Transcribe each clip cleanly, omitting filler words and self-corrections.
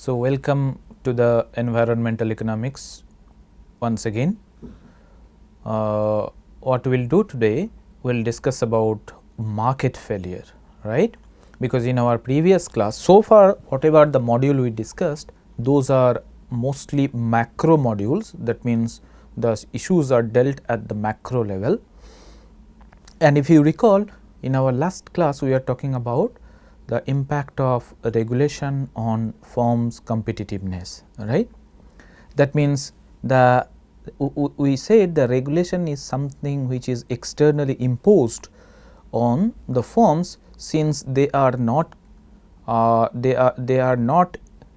So, welcome to the environmental economics once again. What we will do today, we will discuss about market failure, right? Because in our previous class, so far whatever the module we discussed, those are mostly macro modules. That means the issues are dealt at the macro level. And if you recall, in our last class we are talking about the impact of regulation on firms' competitiveness, right. That means we said the regulation is something which is externally imposed on the firms, since they are not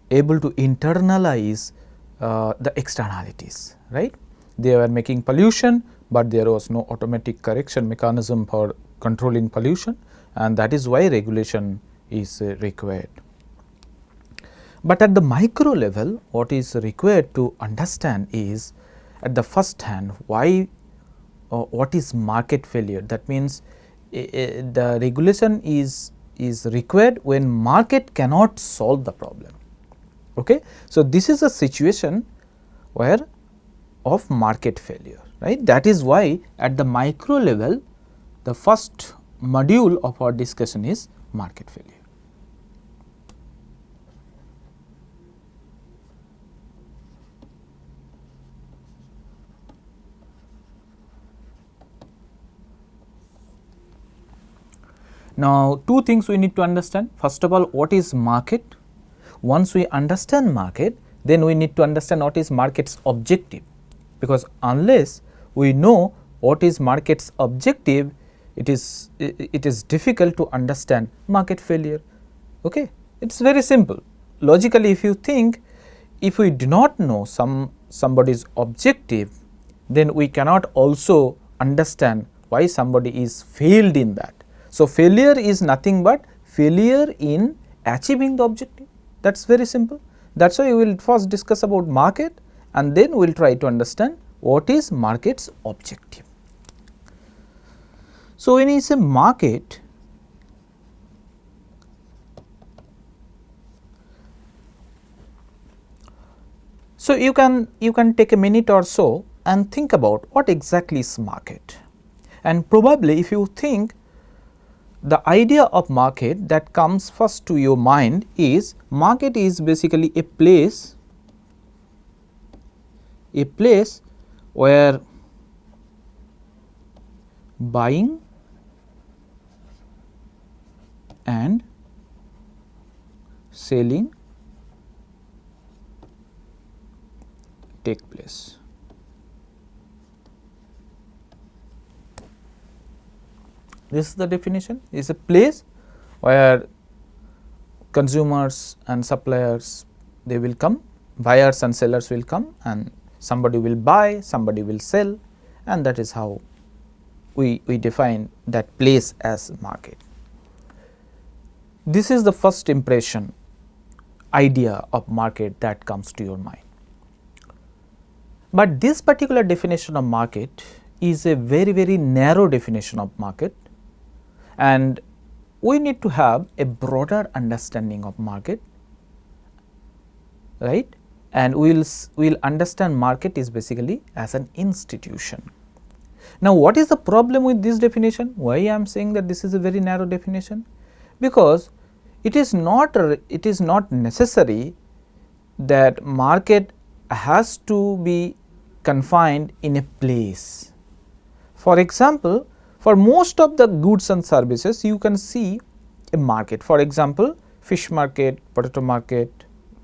able to internalize the externalities, right. They were making pollution, but there was no automatic correction mechanism for controlling pollution, and that is why regulation is required. But at the micro level, what is required to understand is, at the first hand, what is market failure. That means the regulation is required when market cannot solve the problem. Okay. So, this is a situation where of market failure, right. That is why at the micro level, the first module of our discussion is market failure. Now, two things we need to understand. First of all, what is market? Once we understand market, then we need to understand what is market's objective, because unless we know what is market's objective, it is difficult to understand market failure. Okay, it is very simple. Logically, if you think, if we do not know somebody's objective, then we cannot also understand why somebody is failed in that. So, failure is nothing but failure in achieving the objective. That is very simple. That is why we will first discuss about market, and then we will try to understand what is market's objective. So, when you say market, so you can take a minute or so and think about what exactly is market. And probably if you think, the idea of market that comes first to your mind is, market is basically a place where buying and selling take place. This is the definition. It is a place where consumers and suppliers, they will come, buyers and sellers will come, and somebody will buy, somebody will sell, and that is how we define that place as market. This is the first impression, idea of market that comes to your mind. But this particular definition of market is a very, very narrow definition of market, and we need to have a broader understanding of market, right. And we will understand market is basically as an institution. Now, what is the problem with this definition? Why I am saying that this is a very narrow definition? Because it is not necessary that market has to be confined in a place. For example, for most of the goods and services, you can see a market. For example, fish market, potato market,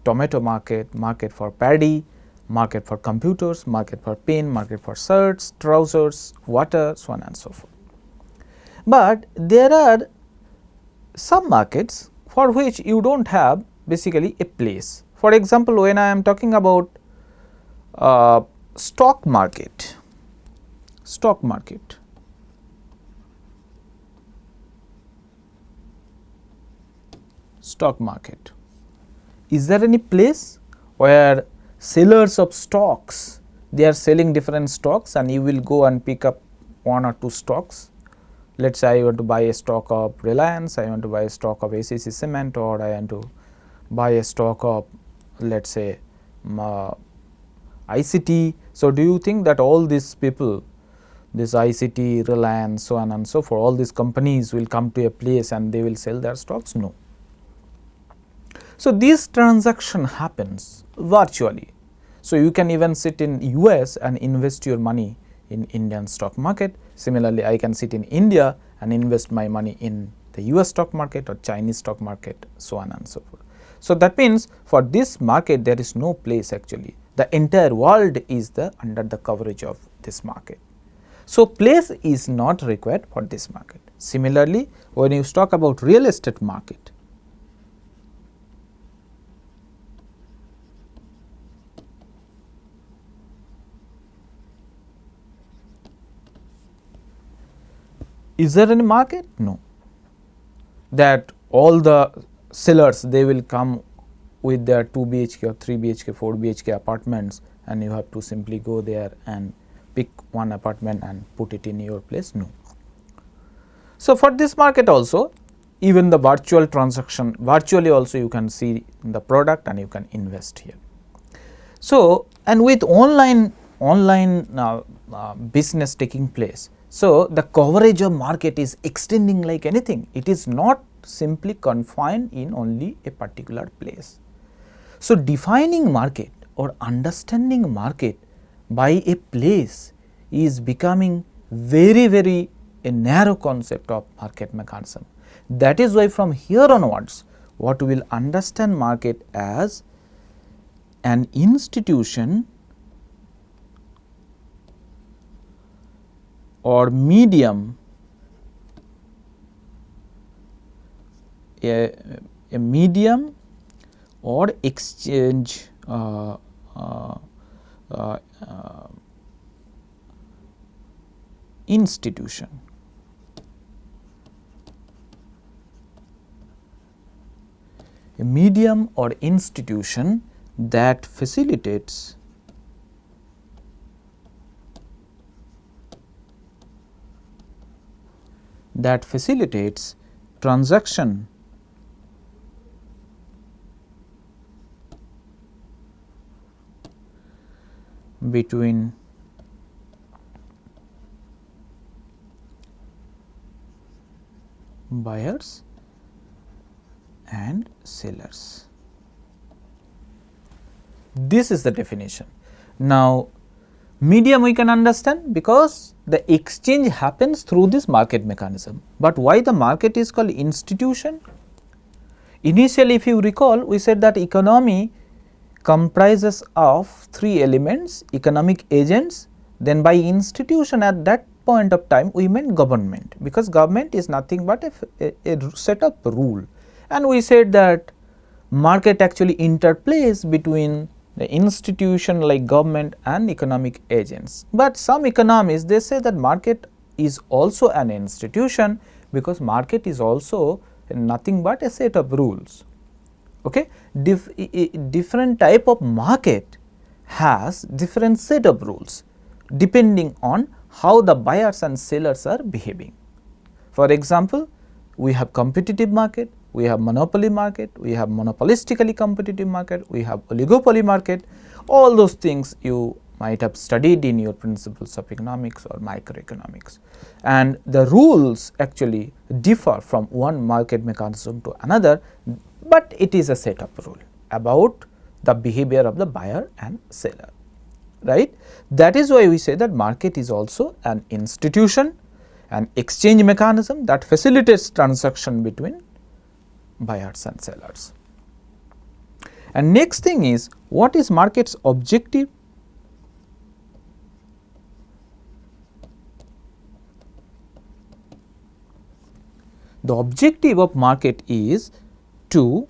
tomato market, market for paddy, market for computers, market for pen, market for shirts, trousers, water, so on and so forth. But there are some markets for which you do not have basically a place. For example, when I am talking about stock market, is there any place where sellers of stocks, they are selling different stocks, and you will go and pick up one or two stocks? Let us say I want to buy a stock of Reliance, I want to buy a stock of ACC Cement, or I want to buy a stock of let us say ICT. So, do you think that all these people, this ICT, Reliance, so on and so forth, all these companies will come to a place and they will sell their stocks? No. So, this transaction happens virtually. So, you can even sit in US and invest your money in Indian stock market. Similarly, I can sit in India and invest my money in the US stock market or Chinese stock market, so on and so forth. So, that means for this market there is no place actually, the entire world is under the coverage of this market. So, place is not required for this market. Similarly, when you talk about real estate market, is there any market? No. That all the sellers, they will come with their 2 BHK or 3 BHK, 4 BHK apartments, and you have to simply go there and pick one apartment and put it in your place? No. So, for this market also, even the virtual transaction, virtually also you can see the product and you can invest here. So, and with online business taking place, so the coverage of market is extending like anything. It is not simply confined in only a particular place. So, defining market or understanding market by a place is becoming very a narrow concept of market mechanism. That is why from here onwards, what we will understand market as an institution or medium, a medium or exchange institution. A medium or institution that facilitates transaction between buyers and sellers. This is the definition. Now, medium we can understand because the exchange happens through this market mechanism, but why the market is called institution? Initially, if you recall, we said that economy comprises of 3 elements: economic agents, then by institution at that point of time we meant government, because government is nothing but a set of rule, and we said that market actually interplays between the institution like government and economic agents. But some economists, they say that market is also an institution because market is also nothing but a set of rules. Okay? Different type of market has different set of rules depending on how the buyers and sellers are behaving. For example, we have competitive market, we have monopoly market, we have monopolistically competitive market, we have oligopoly market. All those things you might have studied in your principles of economics or microeconomics, and the rules actually differ from one market mechanism to another, but it is a set of rule about the behavior of the buyer and seller, right. That is why we say that market is also an institution, an exchange mechanism that facilitates transaction between buyers and sellers. And next thing is, what is market's objective? The objective of market is to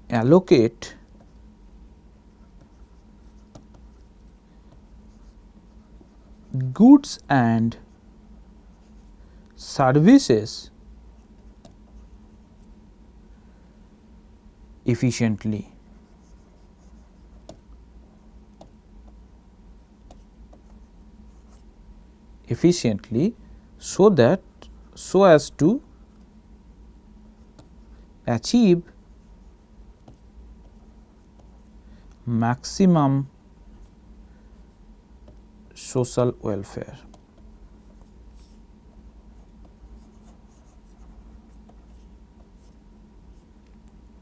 allocate goods and services efficiently. So as to achieve maximum social welfare.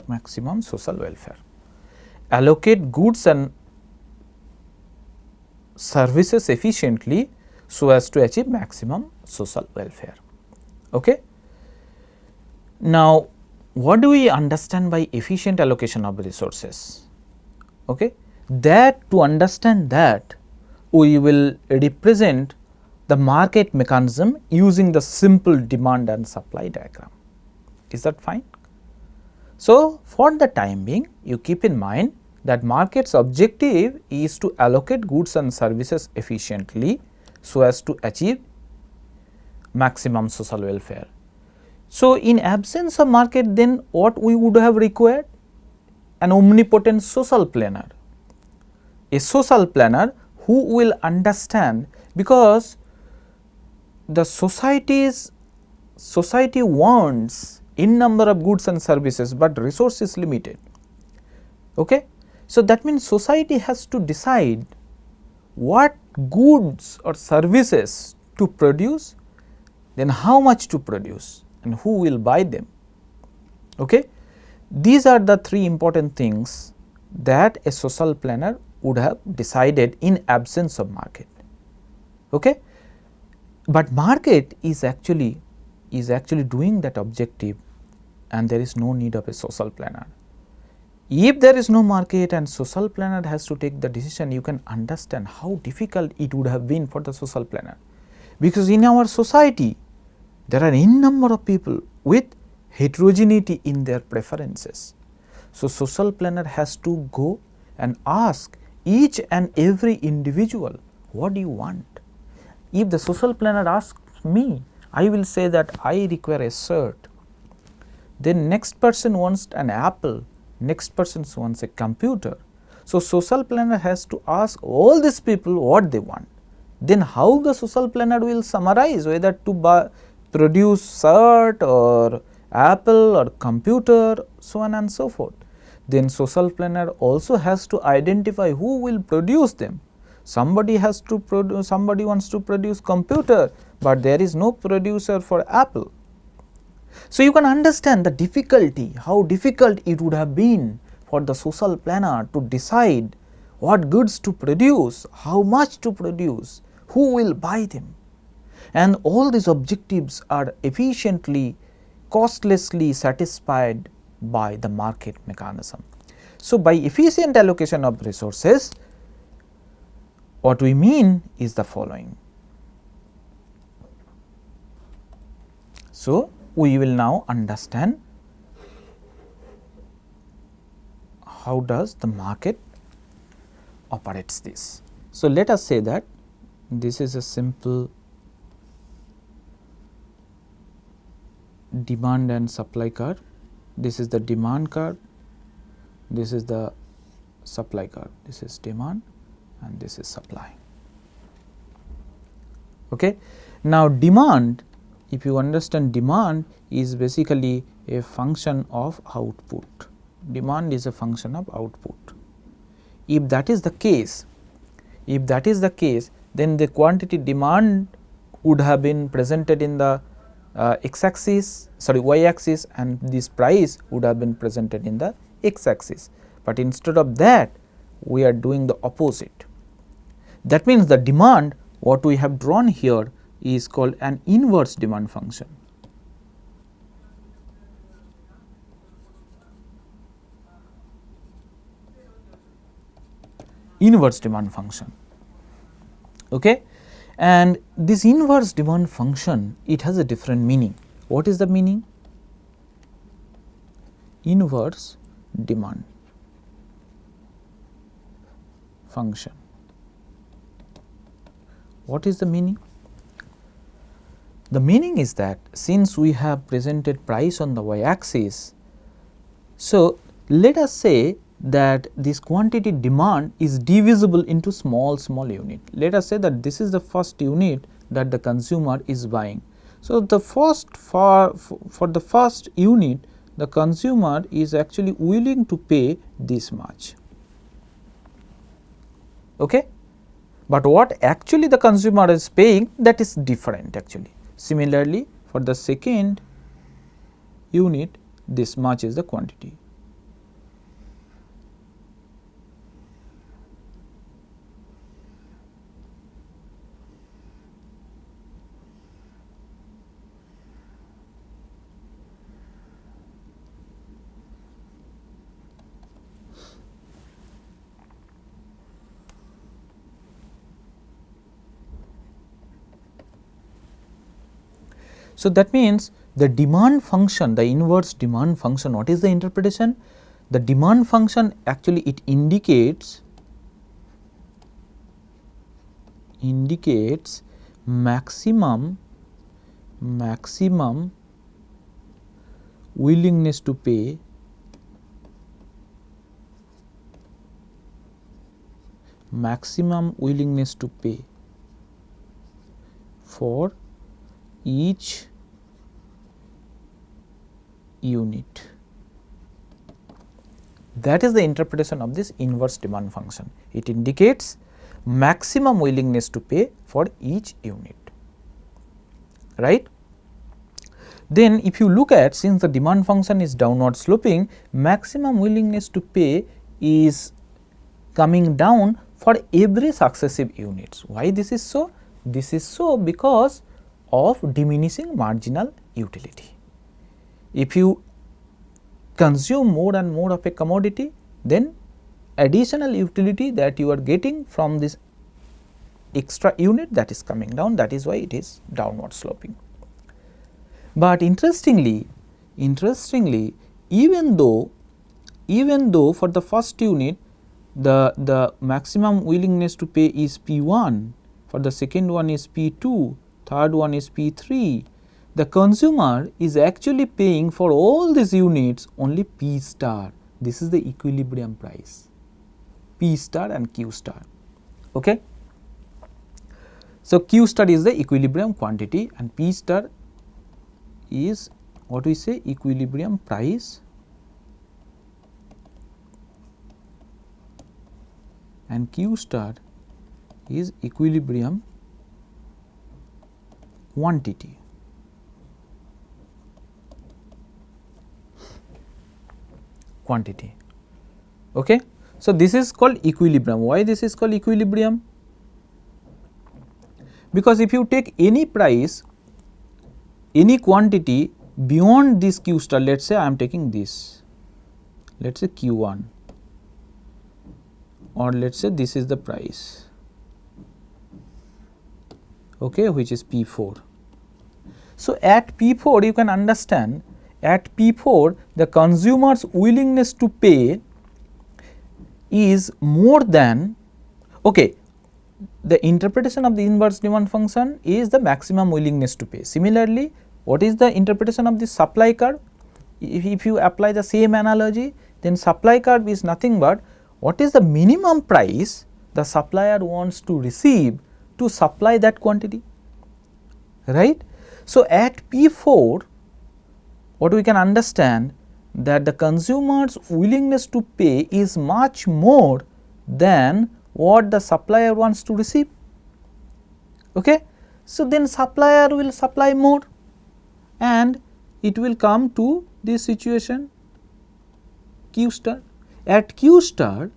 Maximum social welfare. Allocate goods and services efficiently so as to achieve maximum social welfare. Okay. Now, what do we understand by efficient allocation of resources? Okay. That to understand that, we will represent the market mechanism using the simple demand and supply diagram. Is that fine? So, for the time being, you keep in mind that market's objective is to allocate goods and services efficiently so as to achieve maximum social welfare. So, in absence of market, then what we would have required? An omnipotent social planner, a social planner who will understand, because the society wants in number of goods and services, but resource is limited. Okay? So, that means society has to decide what goods or services to produce, then how much to produce and who will buy them. Okay? These are the three important things that a social planner would have decided in absence of market. Okay? But market is actually doing that objective, and there is no need of a social planner. If there is no market and social planner has to take the decision, you can understand how difficult it would have been for the social planner, because in our society there are n number of people with heterogeneity in their preferences. So, social planner has to go and ask each and every individual, what do you want? If the social planner asks me, I will say that I require a shirt. Then next person wants an apple, next person wants a computer. So, social planner has to ask all these people what they want. Then how the social planner will summarize whether to produce shirt or apple or computer, so on and so forth. Then social planner also has to identify who will produce them. Somebody has to produce, somebody wants to produce computer, but there is no producer for apple. So, you can understand the difficulty, how difficult it would have been for the social planner to decide what goods to produce, how much to produce, who will buy them. And all these objectives are efficiently, costlessly satisfied by the market mechanism. So, by efficient allocation of resources, what we mean is the following. So, we will now understand how does the market operates this. So, let us say that this is a simple demand and supply curve. This is the demand curve, this is the supply curve, this is demand and this is supply. Okay. Now, demand, if you understand, demand is basically a function of output. Demand is a function of output. If that is the case, then the quantity demand would have been presented in the y axis, and this price would have been presented in the x axis. But instead of that, we are doing the opposite. That means the demand, what we have drawn here, is called an inverse demand function. Inverse demand function. Okay? And this inverse demand function, it has a different meaning. What is the meaning? Inverse demand function. What is the meaning? The meaning is that since we have presented price on the y axis, so let us say that this quantity demand is divisible into small unit. Let us say that this is the first unit that the consumer is buying. So, the first for the first unit, the consumer is actually willing to pay this much. Okay? But what actually the consumer is paying, that is different actually. Similarly, for the second unit, this much is the quantity. So, that means the demand function, the inverse demand function, what is the interpretation? The demand function actually it indicates maximum willingness to pay for each unit. That is the interpretation of this inverse demand function. It indicates maximum willingness to pay for each unit, right. Then if you look at, since the demand function is downward sloping, maximum willingness to pay is coming down for every successive units. Why this is so? This is so because of diminishing marginal utility. If you consume more and more of a commodity, then additional utility that you are getting from this extra unit, that is coming down, that is why it is downward sloping. But interestingly, even though for the first unit the maximum willingness to pay is P1, for the second one is P2, third one is P3, the consumer is actually paying for all these units only P star. This is the equilibrium price, P star and Q star. Okay? So, Q star is the equilibrium quantity and P star is what we say equilibrium price, and Q star is equilibrium quantity. Okay. So, this is called equilibrium. Why this is called equilibrium? Because if you take any price, any quantity beyond this Q star, let us say I am taking this, let us say Q1, or let us say this is the price, okay, which is P4. So, at P4 you can understand, at P4 the consumer's willingness to pay is more than, okay, the interpretation of the inverse demand function is the maximum willingness to pay. Similarly, what is the interpretation of the supply curve? If you apply the same analogy, then supply curve is nothing but what is the minimum price the supplier wants to receive to supply that quantity, right. So, at P4 what we can understand that the consumer's willingness to pay is much more than what the supplier wants to receive. Okay. So, then supplier will supply more and it will come to this situation Q star. At Q star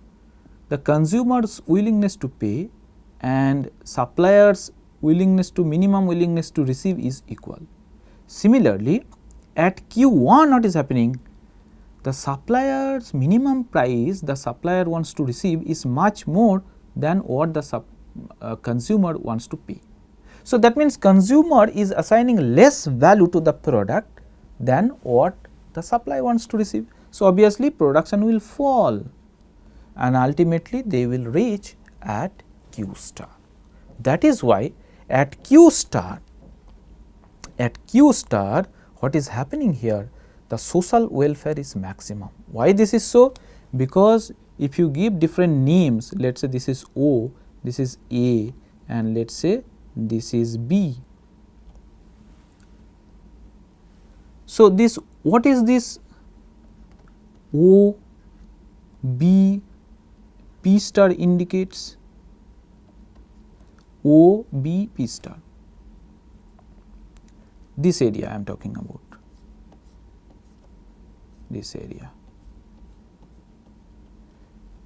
the consumer's willingness to pay and supplier's minimum willingness to receive is equal. Similarly, at Q1 what is happening? The supplier's minimum price the supplier wants to receive is much more than what the consumer wants to pay. So, that means consumer is assigning less value to the product than what the supplier wants to receive. So, obviously production will fall and ultimately they will reach at Q star. That is why at Q star what is happening here, the social welfare is maximum. Why this is so? Because if you give different names, let us say this is O, this is A, and let us say this is B. So, this what is this O, B, P star indicates? O, B, P star. This area I am talking about, this area.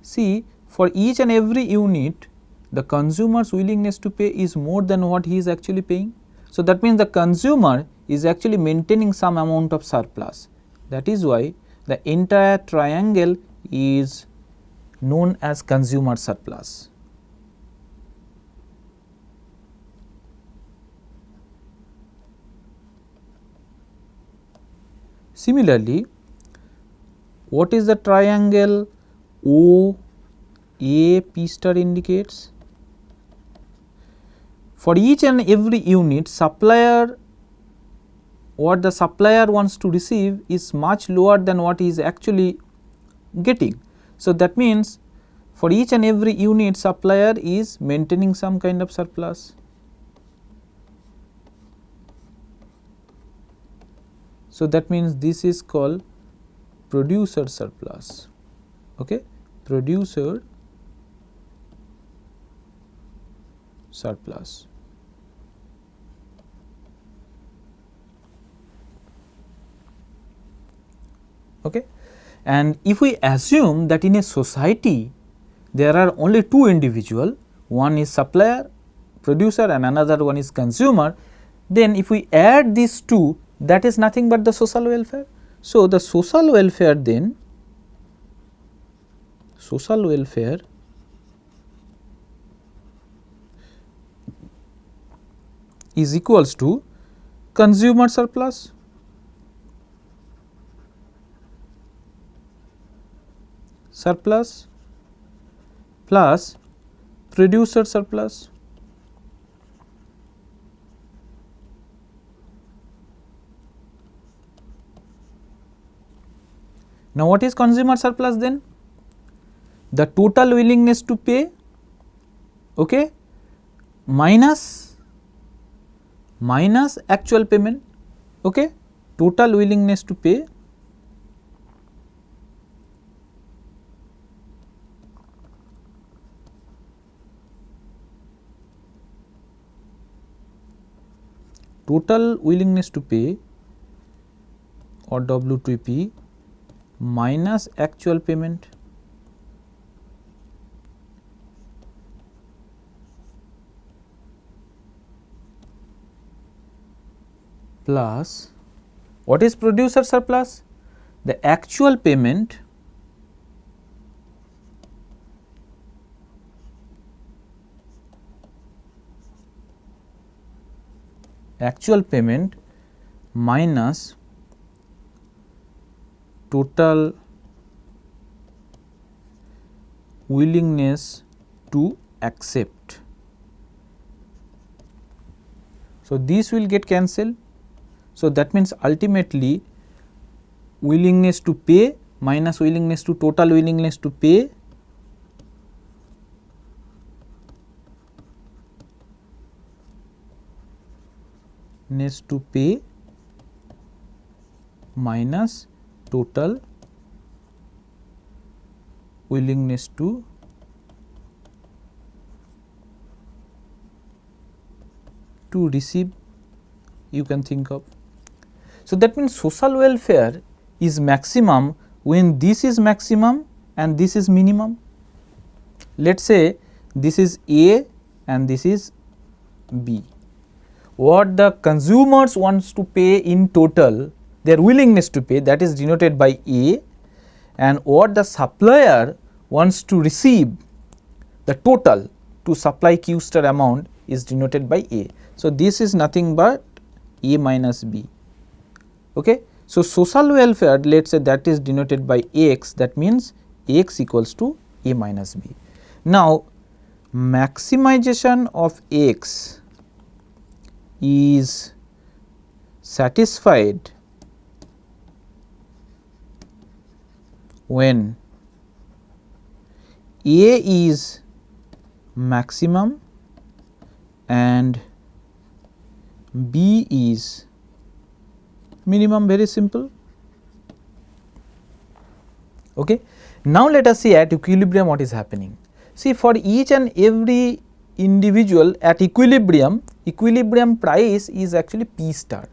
See, for each and every unit, the consumer's willingness to pay is more than what he is actually paying. So, that means the consumer is actually maintaining some amount of surplus. That is why the entire triangle is known as consumer surplus. Similarly, what is the triangle O A P star indicates? For each and every unit, supplier, what the supplier wants to receive is much lower than what he is actually getting. So, that means for each and every unit, supplier is maintaining some kind of surplus. So, that means this is called producer surplus. Okay, producer surplus. Okay. And if we assume that in a society there are only two individuals, one is supplier, producer, and another one is consumer, then if we add these two, that is nothing but the social welfare. So, the social welfare then, social welfare is equals to consumer surplus plus producer surplus. Now, what is consumer surplus then? The total willingness to pay, okay, minus actual payment, okay, total willingness to pay or WTP minus actual payment. Plus, what is producer surplus? The actual payment minus total willingness to accept. So, this will get cancelled. So, that means ultimately willingness to pay minus willingness to total willingness to pay minus total willingness to receive, you can think of. So, that means social welfare is maximum when this is maximum and this is minimum. Let us say this is A and this is B. What the consumers wants to pay in total, their willingness to pay, that is denoted by A, and what the supplier wants to receive, the total to supply Q star amount is denoted by A. So, this is nothing but A minus B. Okay. So, social welfare, let us say that is denoted by X, that means X equals to A minus B. Now, maximization of X is satisfied when A is maximum and B is minimum, very simple. Okay. Now, let us see at equilibrium what is happening. See, for each and every individual at equilibrium price is actually P star.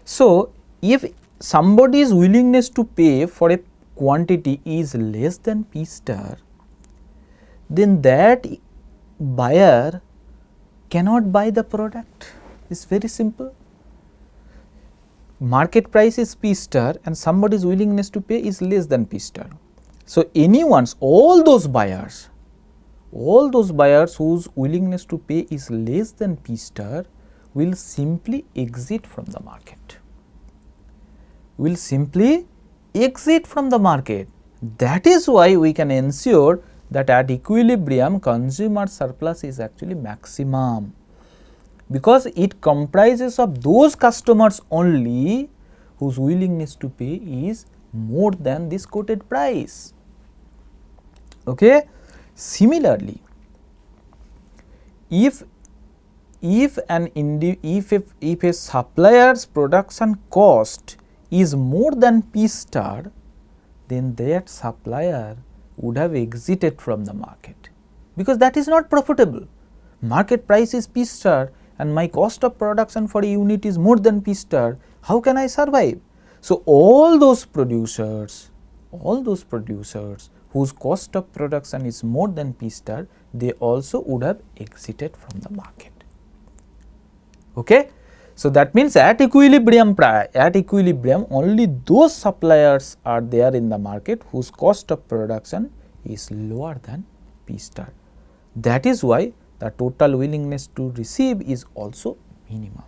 So, if somebody's willingness to pay for a quantity is less than P star, then that buyer cannot buy the product. It's very simple. Market price is P star and somebody's willingness to pay is less than P star. So, all those buyers whose willingness to pay is less than P star will simply exit from the market. That is why we can ensure that at equilibrium consumer surplus is actually maximum, because it comprises of those customers only whose willingness to pay is more than this quoted price. Okay. Similarly, if a supplier's production cost is more than P star, then that supplier would have exited from the market, because that is not profitable. Market price is P star and my cost of production for a unit is more than P star. How can I survive? So, all those producers whose cost of production is more than P star, they also would have exited from the market. Okay. So, that means at equilibrium only those suppliers are there in the market whose cost of production is lower than P star. That is why the total willingness to receive is also minimum.